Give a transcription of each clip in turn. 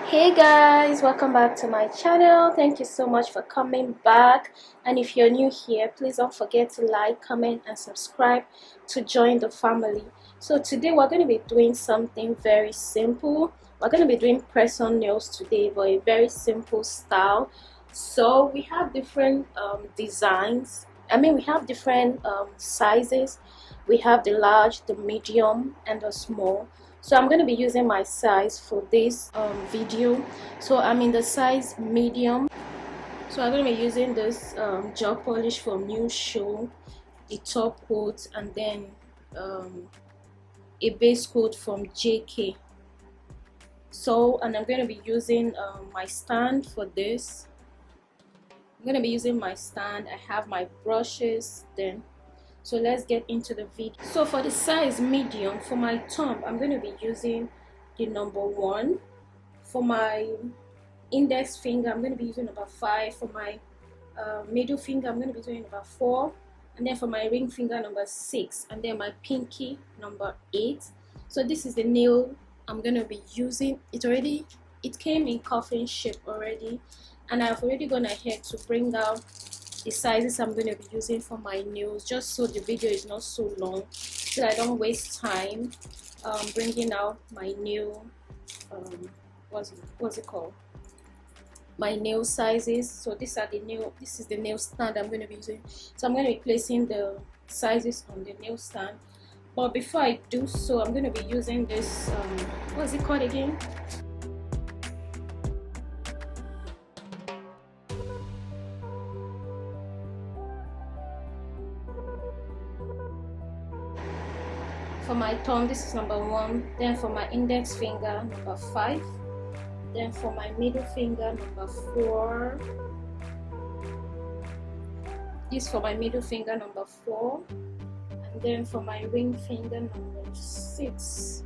Hey guys, welcome back to my channel. Thank you so much for coming back, and if you're new here, please don't forget to like, comment and subscribe to join the family. So today we're going to be doing something very simple. We're going to be doing press-on nails today, but a very simple style. So we have different designs. We have different sizes. We have the large, the medium and the small. So I'm going to be using my size for this video. So I'm in the size medium. So I'm going to be using this gel polish from New Show, the top coat, and then a base coat from JK. So, and I'm going to be using my stand for this. I'm going to be using my stand. I have my brushes then. So let's get into the video. So for the size medium, for my thumb, I'm going to be using the number 1. For my index finger, I'm going to be using number 5. For my middle finger, I'm going to be doing number 4. And then for my ring finger, number 6. And then my pinky, number 8. So this is the nail I'm going to be using. It came in coffin shape already. And I've already gone ahead to bring out the sizes I'm going to be using for my nails, just so the video is not so long, so I don't waste time bringing out my nail what's it called, my nail sizes. So this is the nail stand I'm going to be using. So I'm going to be placing the sizes on the nail stand, but before I do so, I'm going to be using this what's it called again? For my thumb, this is number 1. Then for my index finger, number 5. Then for my middle finger, number 4. This for my middle finger, number 4. And then for my ring finger, number 6.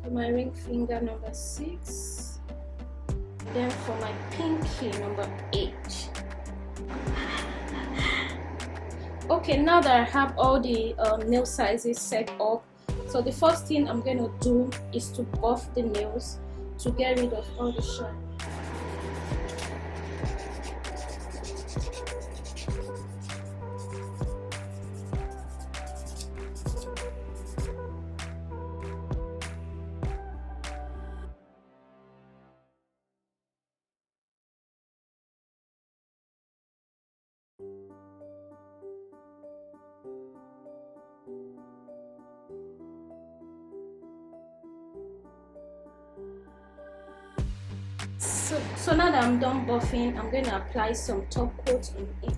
For my ring finger, number 6. Then for my pinky, number 8. Okay, now that I have all the nail sizes set up, so the first thing I'm going to do is to buff the nails to get rid of all the shine. So now that I'm done buffing, I'm going to apply some top coat on it.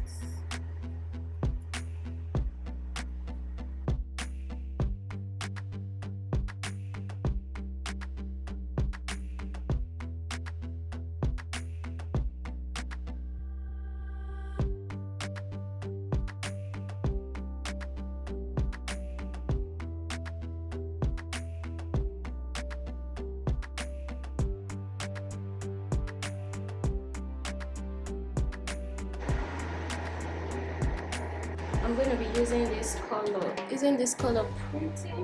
I'm going to be using this color. Isn't this color pretty?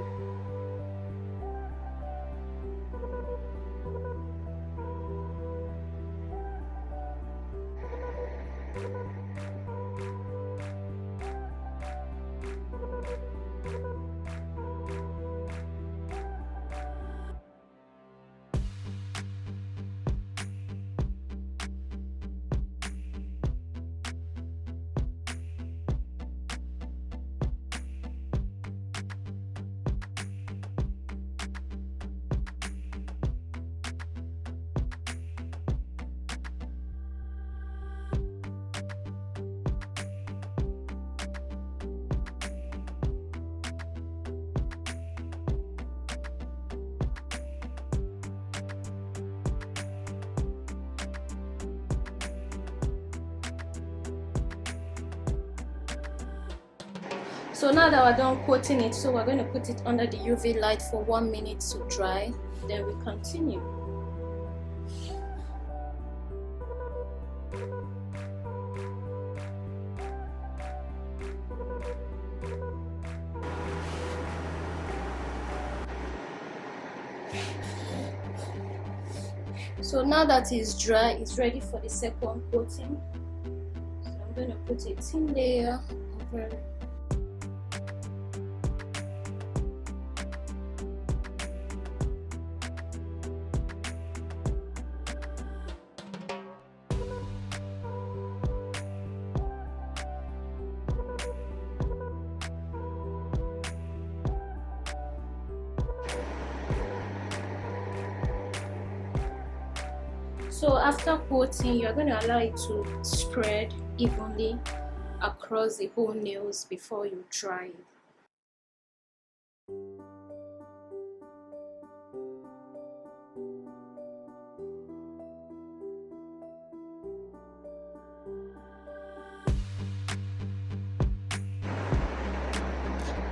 So now that we're done coating it, so we're going to put it under the UV light for 1 minute to dry, then we continue. So now that it's dry, it's ready for the second coating. So I'm going to put a thin layer over it. So after coating, you're going to allow it to spread evenly across the whole nails before you dry it.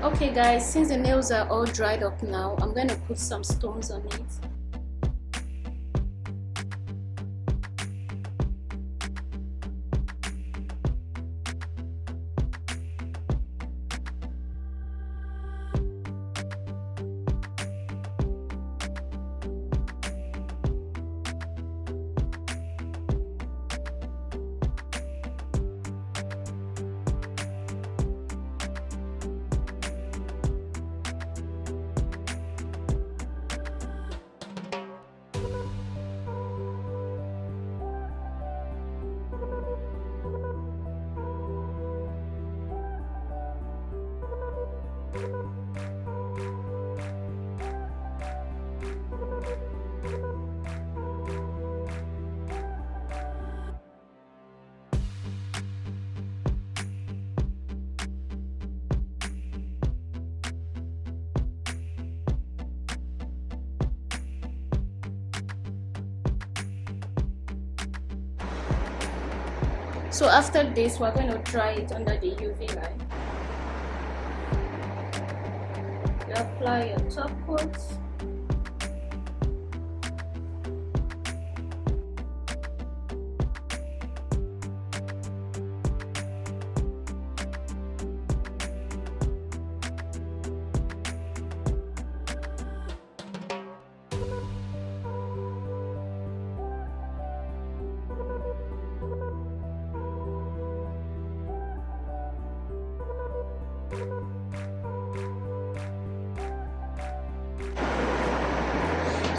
Okay guys, since the nails are all dried up now, I'm going to put some stones on it. So after this, we're going to dry it under the UV light. You apply your top coat.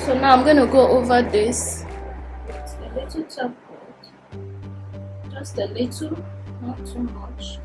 So now I'm going to go over this with a little top coat, just a little, not too much.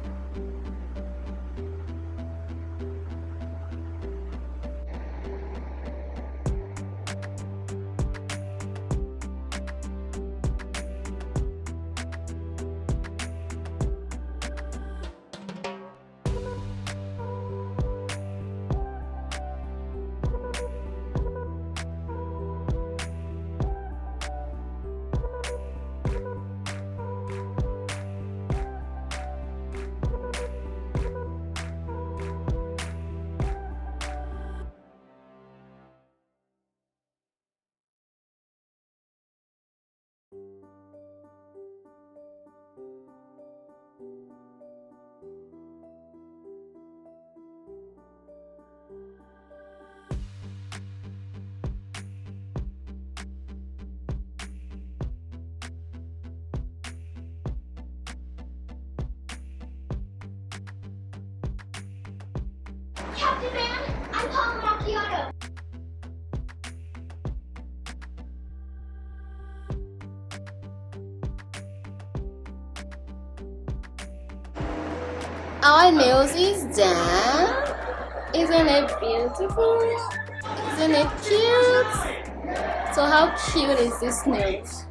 Captain Man, I'm Paul Macchiato. Our nails is done. Isn't it beautiful? Isn't it cute? So how cute is this nails?